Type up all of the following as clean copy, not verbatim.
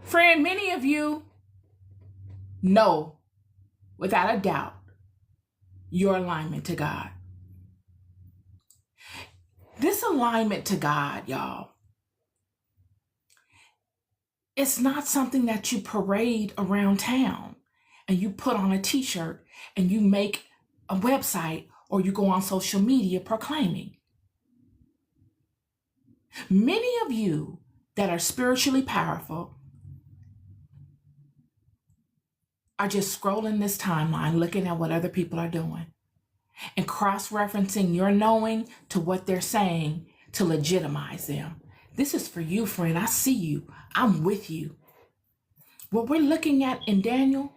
Friend, many of you know without a doubt your alignment to God. This alignment to God, y'all, it's not something that you parade around town and you put on a t-shirt and you make a website or you go on social media proclaiming. Many of you that are spiritually powerful are just scrolling this timeline, looking at what other people are doing and cross-referencing your knowing to what they're saying to legitimize them. This is for you, friend. I see you. I'm with you. What we're looking at in Daniel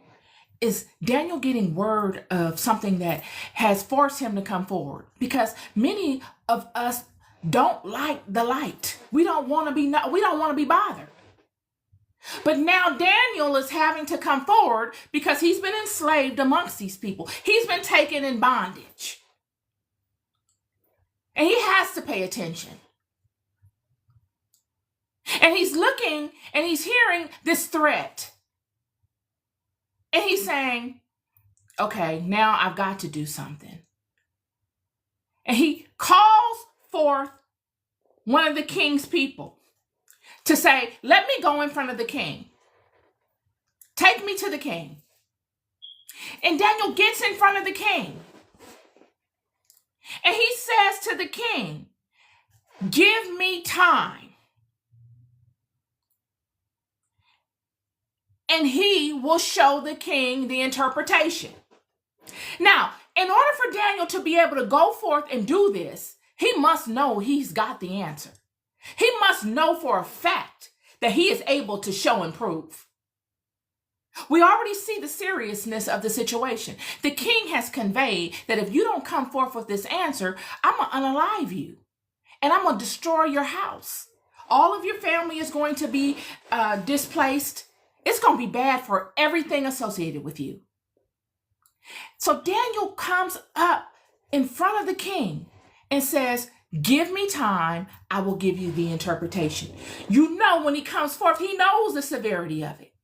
is Daniel getting word of something that has forced him to come forward, because many of us don't like the light. We don't want to be bothered. But now Daniel is having to come forward because he's been enslaved amongst these people. He's been taken in bondage. And he has to pay attention. And he's looking and he's hearing this threat. And he's saying, okay, now I've got to do something. And he calls forth one of the king's people to say, let me go in front of the king. Take me to the king. And Daniel gets in front of the king. And he says to the king, give me time. And he will show the king the interpretation. Now, in order for Daniel to be able to go forth and do this, he must know he's got the answer. He must know for a fact that he is able to show and prove. We already see the seriousness of the situation. The king has conveyed that if you don't come forth with this answer, I'm going to unalive you and I'm going to destroy your house. All of your family is going to be displaced. It's going to be bad for everything associated with you. So Daniel comes up in front of the king and says, give me time, I will give you the interpretation. You know, when he comes forth, he knows the severity of it.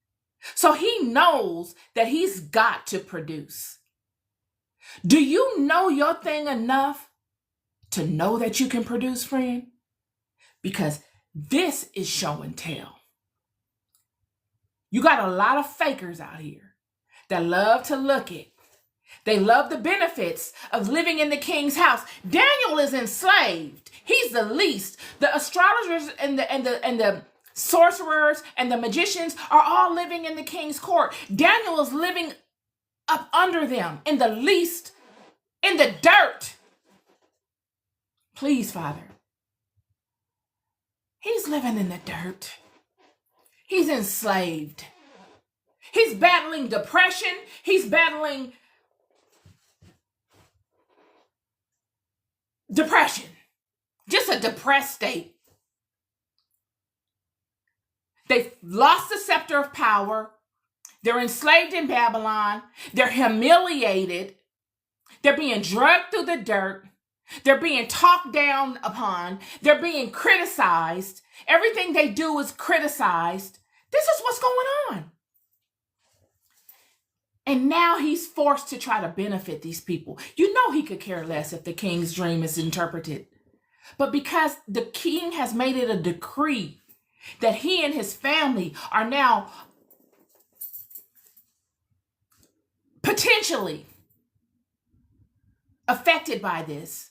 So he knows that he's got to produce. Do you know your thing enough to know that you can produce, friend? Because this is show and tell. You got a lot of fakers out here that love to look it. They love the benefits of living in the king's house. Daniel is enslaved. He's the least. The astrologers and the sorcerers and the magicians are all living in the king's court. Daniel is living up under them in the least, in the dirt. Please, Father. He's living in the dirt. He's enslaved. He's battling depression. He's battling depression. Just a depressed state. They've lost the scepter of power. They're enslaved in Babylon. They're humiliated. They're being dragged through the dirt. They're being talked down upon. They're being criticized. Everything they do is criticized. This is what's going on. And now he's forced to try to benefit these people. You know he could care less if the king's dream is interpreted. But because the king has made it a decree that he and his family are now potentially affected by this,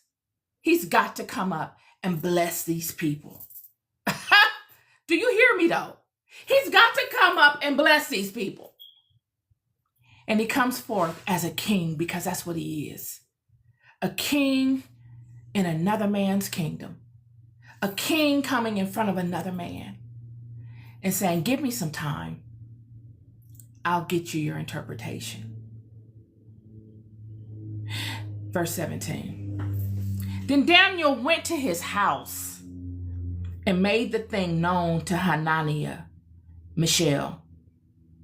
he's got to come up and bless these people. Do you hear me though? He's got to come up and bless these people. And he comes forth as a king because that's what he is. A king in another man's kingdom. A king coming in front of another man and saying, give me some time. I'll get you your interpretation. Verse 17. Then Daniel went to his house and made the thing known to Hananiah, Mishael,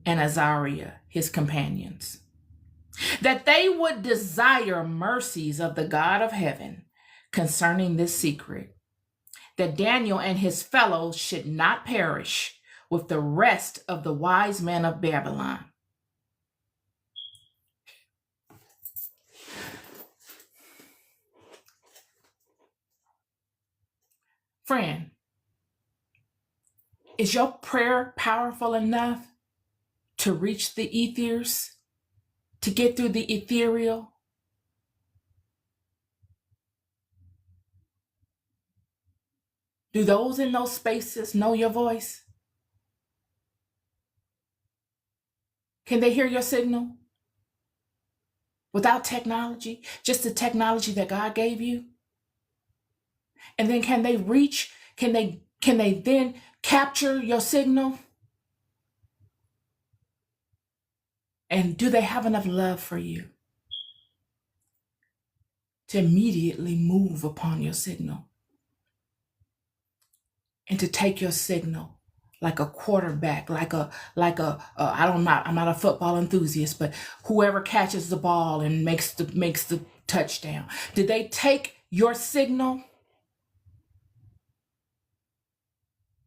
and Azariah, his companions, that they would desire mercies of the God of heaven concerning this secret, that Daniel and his fellows should not perish with the rest of the wise men of Babylon. Friend, is your prayer powerful enough to reach the ethers, to get through the ethereal? Do those in those spaces know your voice? Can they hear your signal? Without technology, just the technology that God gave you? And then can they reach, can they then capture your signal? And do they have enough love for you to immediately move upon your signal and to take your signal like a quarterback, I'm not a football enthusiast, but whoever catches the ball and makes the touchdown? Did they take your signal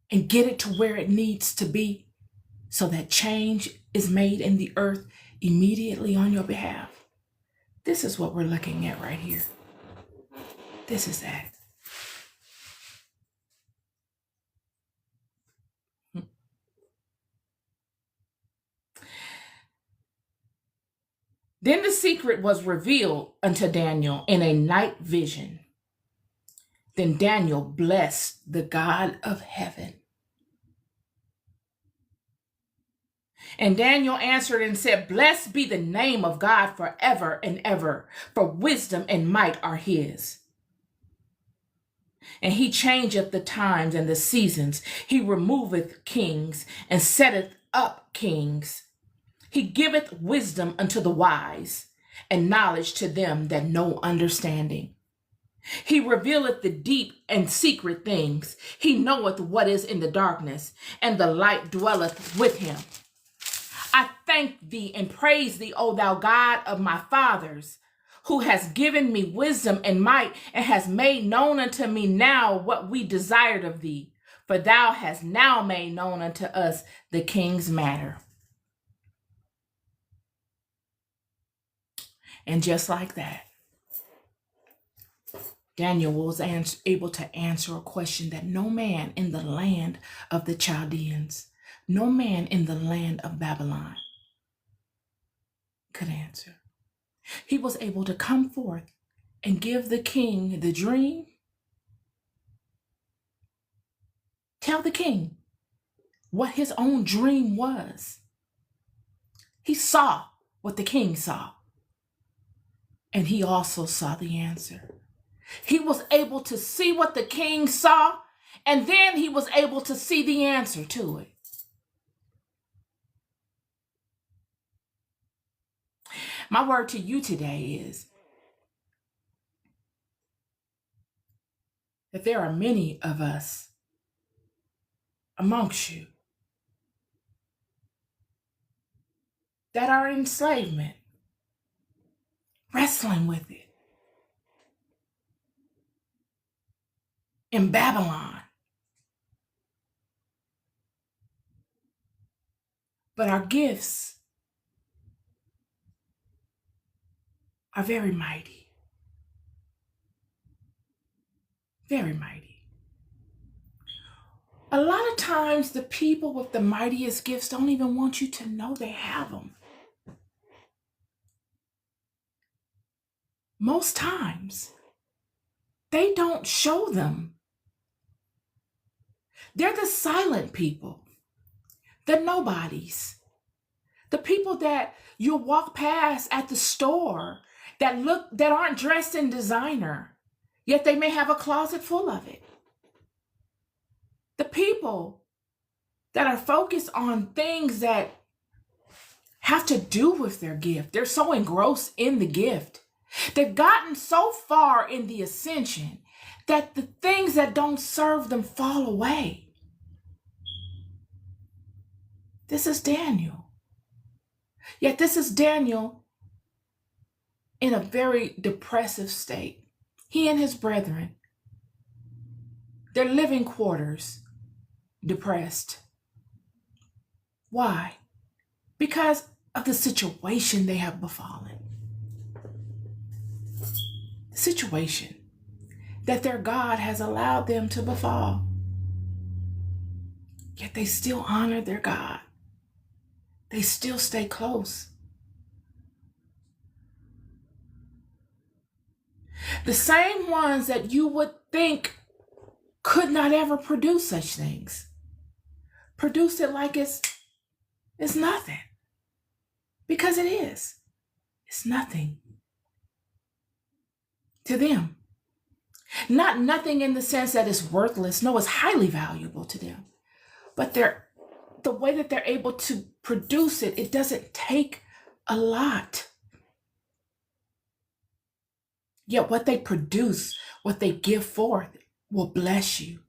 and get it to where it needs to be so that change is made in the earth immediately on your behalf? This is what we're looking at right here. This is that. Then the secret was revealed unto Daniel in a night vision. Then Daniel blessed the God of heaven. And Daniel answered and said, Blessed be the name of God forever and ever, for wisdom and might are his. And he changeth the times and the seasons. He removeth kings and setteth up kings. He giveth wisdom unto the wise, and knowledge to them that know understanding. He revealeth the deep and secret things. He knoweth what is in the darkness, and the light dwelleth with him. I thank thee and praise thee, O thou God of my fathers, who has given me wisdom and might, and has made known unto me now what we desired of thee. For thou hast now made known unto us the king's matter. And just like that, Daniel was able to answer a question that no man in the land of the Chaldeans, no man in the land of Babylon could answer. He was able to come forth and give the king the dream. Tell the king what his own dream was. He saw what the king saw. And he also saw the answer. He was able to see what the king saw, and then he was able to see the answer to it. My word to you today is that there are many of us amongst you that are in enslavement, wrestling with it. In Babylon. But our gifts are very mighty. Very mighty. A lot of times the people with the mightiest gifts don't even want you to know they have them. Most times, they don't show them. They're the silent people, the nobodies, the people that you'll walk past at the store that aren't dressed in designer, yet they may have a closet full of it. The people that are focused on things that have to do with their gift. They're so engrossed in the gift. They've gotten so far in the ascension that the things that don't serve them fall away. This is Daniel. Yet this is Daniel in a very depressive state. He and his brethren, their living quarters, depressed. Why? Because of the situation they have befallen. The situation that their God has allowed them to befall. Yet they still honor their God. They still stay close. The same ones that you would think could not ever produce such things, produce it like it's nothing. Because it is. It's nothing to them. Not nothing in the sense that it's worthless. No, it's highly valuable to them. But the way that they're able to produce it, it doesn't take a lot. Yet what they produce, what they give forth, will bless you.